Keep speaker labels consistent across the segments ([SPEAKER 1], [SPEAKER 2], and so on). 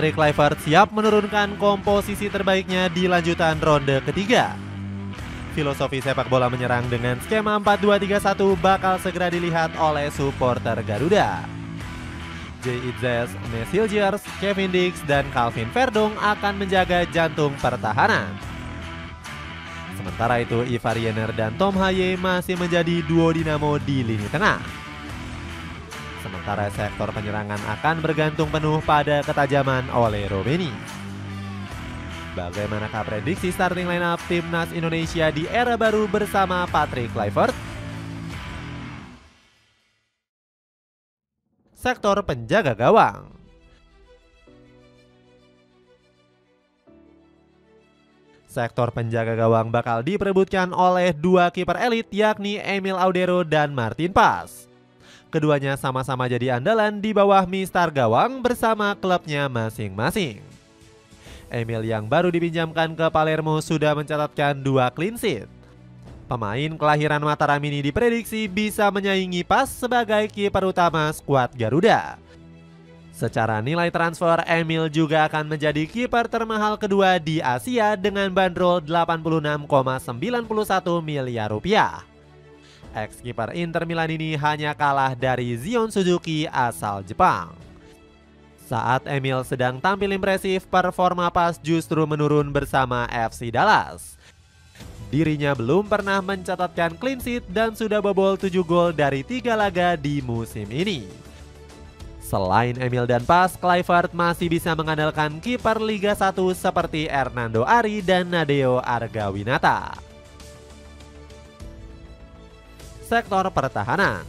[SPEAKER 1] Patrick Kluivert siap menurunkan komposisi terbaiknya di lanjutan ronde ketiga. Filosofi sepak bola menyerang dengan skema 4-2-3-1 bakal segera dilihat oleh supporter Garuda. Jay Itzes, Mes Hilgers, Kevin Dix, dan Calvin Verdong akan menjaga jantung pertahanan. Sementara itu, Ivar Jenner dan Tom Haye masih menjadi duo dinamo di lini tengah. Sementara sektor penyerangan akan bergantung penuh pada ketajaman oleh Robeni. Bagaimanakah prediksi starting lineup timnas Indonesia di era baru bersama Patrick Kluivert? Sektor penjaga gawang. Sektor penjaga gawang bakal diperebutkan oleh dua kiper elit yakni Emil Audero dan Martin Paz. Keduanya sama-sama jadi andalan di bawah mistar gawang bersama klubnya masing-masing. Emil yang baru dipinjamkan ke Palermo sudah mencatatkan 2 clean sheet. Pemain kelahiran Mataram ini diprediksi bisa menyaingi Paz sebagai kiper utama skuad Garuda. Secara nilai transfer, Emil juga akan menjadi kiper termahal kedua di Asia dengan bandrol 86,91 miliar rupiah. Ex-kiper Inter Milan ini hanya kalah dari Zion Suzuki asal Jepang. Saat Emil sedang tampil impresif, performa Paz justru menurun bersama FC Dallas. Dirinya belum pernah mencatatkan clean sheet dan sudah bobol 7 gol dari 3 laga di musim ini. Selain Emil dan Paz, Kluivert masih bisa mengandalkan kiper Liga 1 seperti Hernando Ari dan Nadeo Argawinata. Sektor pertahanan.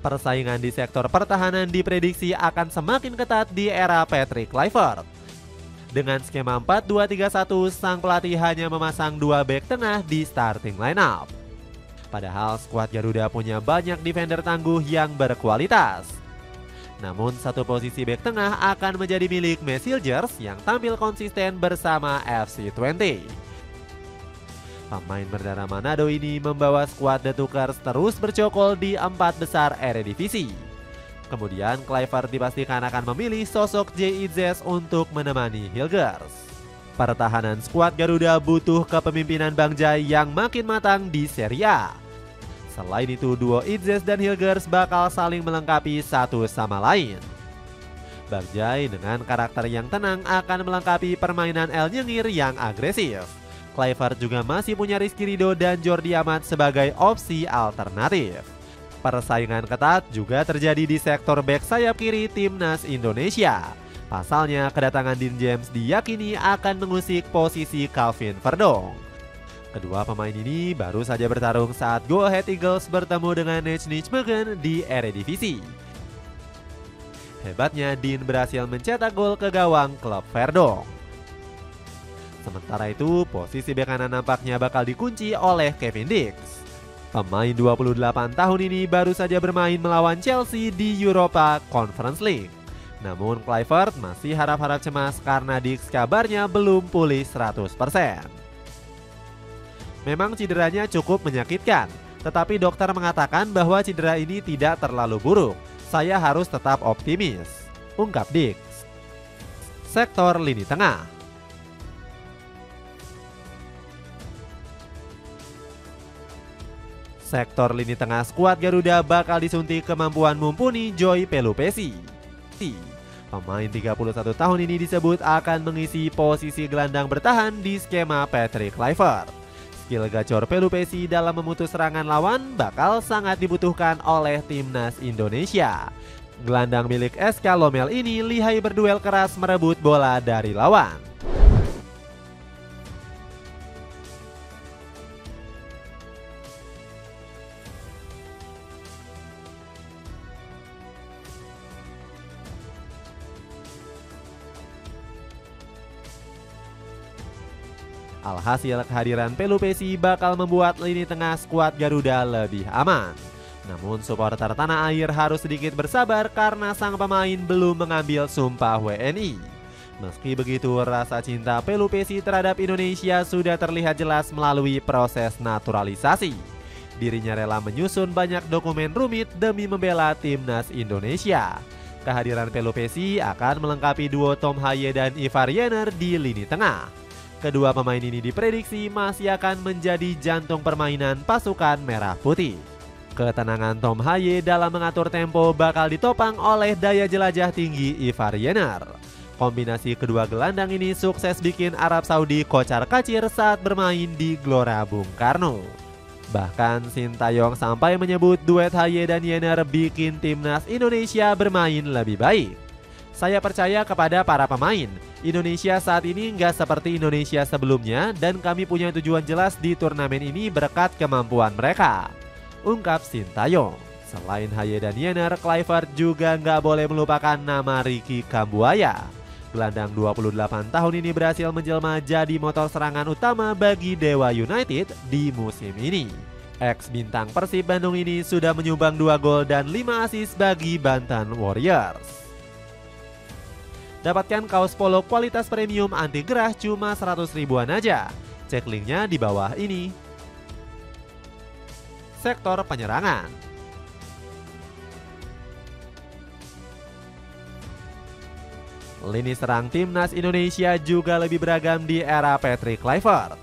[SPEAKER 1] Persaingan di sektor pertahanan diprediksi akan semakin ketat di era Patrick Kluivert. Dengan skema 4-2-3-1, sang pelatih hanya memasang 2 bek tengah di starting lineup. Padahal skuad Garuda punya banyak defender tangguh yang berkualitas. Namun satu posisi bek tengah akan menjadi milik Mes Hilgers yang tampil konsisten bersama FC Twente. Pemain berdarah Manado ini membawa skuad The Tukers terus bercokol di 4 besar Eredivisie. Kemudian Kluivert dipastikan akan memilih sosok Jay Itzes untuk menemani Hilgers. Pertahanan skuad Garuda butuh kepemimpinan Bang Jai yang makin matang di Serie A. Selain itu, duo Itzes dan Hilgers bakal saling melengkapi satu sama lain. Bang Jai dengan karakter yang tenang akan melengkapi permainan El Nyengir yang agresif. Kluivert juga masih punya Rizky Ridho dan Jordi Amat sebagai opsi alternatif. Persaingan ketat juga terjadi di sektor bek sayap kiri timnas Indonesia. Pasalnya, kedatangan Dean James diyakini akan mengusik posisi Calvin Verdong. Kedua pemain ini baru saja bertarung saat Go Ahead Eagles bertemu dengan Nijmegen di Eredivisie. Hebatnya, Dean berhasil mencetak gol ke gawang klub Verdong. Sementara itu, posisi bek kanan nampaknya bakal dikunci oleh Kevin Dix. Pemain 28 tahun ini baru saja bermain melawan Chelsea di Europa Conference League. Namun Kluivert masih harap-harap cemas karena Dix kabarnya belum pulih 100%. Memang cederanya cukup menyakitkan, tetapi dokter mengatakan bahwa cedera ini tidak terlalu buruk. Saya harus tetap optimis, ungkap Dix. Sektor lini tengah. Sektor lini tengah skuad Garuda bakal disuntik kemampuan mumpuni Joy Pelupesi. Pemain 31 tahun ini disebut akan mengisi posisi gelandang bertahan di skema Patrick Kluivert. Skill gacor Pelupesi dalam memutus serangan lawan bakal sangat dibutuhkan oleh timnas Indonesia. Gelandang milik SK Lomel ini lihai berduel keras merebut bola dari lawan. Alhasil, kehadiran Pelupesi bakal membuat lini tengah skuad Garuda lebih aman. Namun supporter tanah air harus sedikit bersabar karena sang pemain belum mengambil sumpah WNI. Meski begitu, rasa cinta Pelupesi terhadap Indonesia sudah terlihat jelas melalui proses naturalisasi. Dirinya rela menyusun banyak dokumen rumit demi membela timnas Indonesia. Kehadiran Pelupesi akan melengkapi duo Tom Haye dan Ivar Jenner di lini tengah. Kedua pemain ini diprediksi masih akan menjadi jantung permainan pasukan merah putih. Ketenangan Tom Haye dalam mengatur tempo bakal ditopang oleh daya jelajah tinggi Ivar Jenner. Kombinasi kedua gelandang ini sukses bikin Arab Saudi kocar-kacir saat bermain di Gelora Bung Karno. Bahkan Sintayong sampai menyebut duet Haye dan Jenner bikin timnas Indonesia bermain lebih baik. Saya percaya kepada para pemain. Indonesia saat ini nggak seperti Indonesia sebelumnya dan kami punya tujuan jelas di turnamen ini berkat kemampuan mereka, ungkap Sintayong. Selain Haye dan Jenner, Kluivert juga nggak boleh melupakan nama Ricky Kambuaya. Gelandang 28 tahun ini berhasil menjelma jadi motor serangan utama bagi Dewa United di musim ini. Ex-bintang Persib Bandung ini sudah menyumbang 2 gol dan 5 assist bagi Banten Warriors. Dapatkan kaos polo kualitas premium anti gerah cuma 100 ribuan aja. Cek linknya di bawah ini. Sektor penyerangan. Lini serang timnas Indonesia juga lebih beragam di era Patrick Kluivert.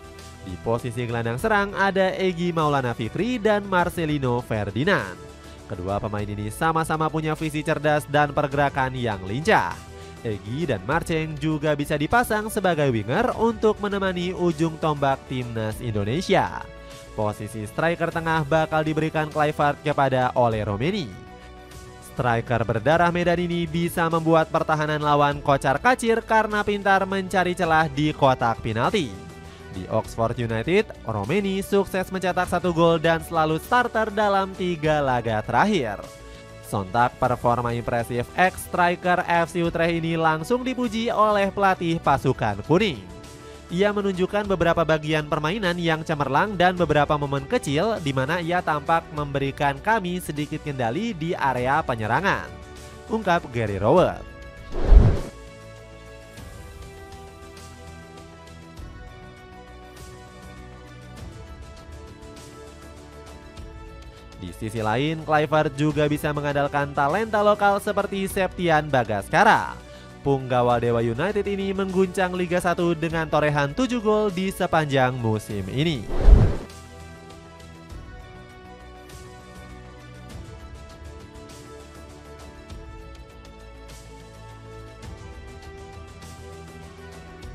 [SPEAKER 1] Di posisi gelandang serang ada Egy Maulana Fikri dan Marcelino Ferdinand. Kedua pemain ini sama-sama punya visi cerdas dan pergerakan yang lincah. Egy dan Marceng juga bisa dipasang sebagai winger untuk menemani ujung tombak timnas Indonesia. Posisi striker tengah bakal diberikan Kluivert kepada Ole Romeni. Striker berdarah Medan ini bisa membuat pertahanan lawan kocar-kacir karena pintar mencari celah di kotak penalti. Di Oxford United, Romeni sukses mencetak 1 gol dan selalu starter dalam 3 laga terakhir. Sontak performa impresif ex-striker FC Utrecht ini langsung dipuji oleh pelatih pasukan kuning. Ia menunjukkan beberapa bagian permainan yang cemerlang dan beberapa momen kecil di mana ia tampak memberikan kami sedikit kendali di area penyerangan, ungkap Gary Rowett. Di sisi lain, Kluivert juga bisa mengandalkan talenta lokal seperti Septian Bagaskara. Punggawa Dewa United ini mengguncang Liga 1 dengan torehan 7 gol di sepanjang musim ini.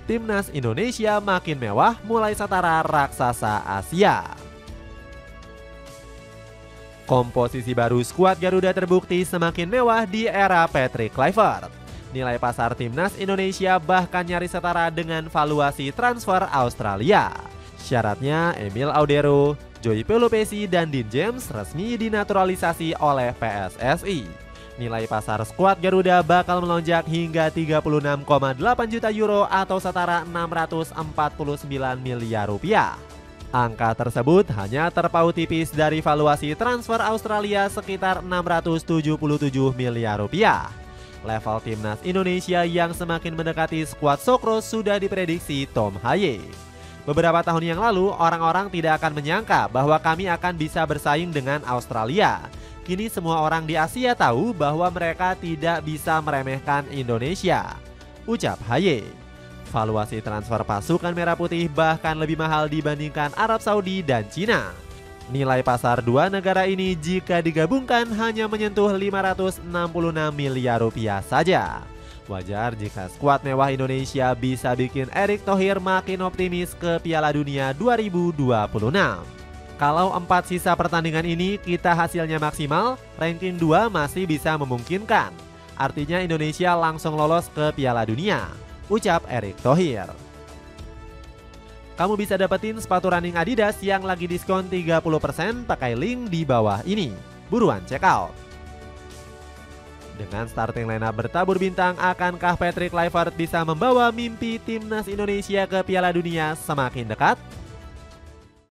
[SPEAKER 1] Timnas Indonesia makin mewah mulai setara raksasa Asia. Komposisi baru skuad Garuda terbukti semakin mewah di era Patrick Kluivert. Nilai pasar timnas Indonesia bahkan nyaris setara dengan valuasi transfer Australia. Syaratnya Emil Audero, Joey Pelupesi, dan Dean James resmi dinaturalisasi oleh PSSI. Nilai pasar skuad Garuda bakal melonjak hingga 36,8 juta euro atau setara 649 miliar rupiah. Angka tersebut hanya terpaut tipis dari valuasi transfer Australia sekitar 677 miliar rupiah. Level timnas Indonesia yang semakin mendekati skuad Sokros sudah diprediksi Tom Haye. Beberapa tahun yang lalu, orang-orang tidak akan menyangka bahwa kami akan bisa bersaing dengan Australia. Kini semua orang di Asia tahu bahwa mereka tidak bisa meremehkan Indonesia, ucap Haye. Valuasi transfer pasukan merah putih bahkan lebih mahal dibandingkan Arab Saudi dan Cina. Nilai pasar dua negara ini jika digabungkan hanya menyentuh 566 miliar rupiah saja. Wajar jika skuad mewah Indonesia bisa bikin Erick Thohir makin optimis ke Piala Dunia 2026. Kalau 4 sisa pertandingan ini kita hasilnya maksimal, ranking 2 masih bisa memungkinkan. Artinya Indonesia langsung lolos ke Piala Dunia, ucap Erick Thohir. Kamu bisa dapetin sepatu running Adidas yang lagi diskon 30% pakai link di bawah ini. Buruan check out. Dengan starting lineup bertabur bintang, akankah Patrick Kluivert bisa membawa mimpi timnas Indonesia ke Piala Dunia semakin dekat?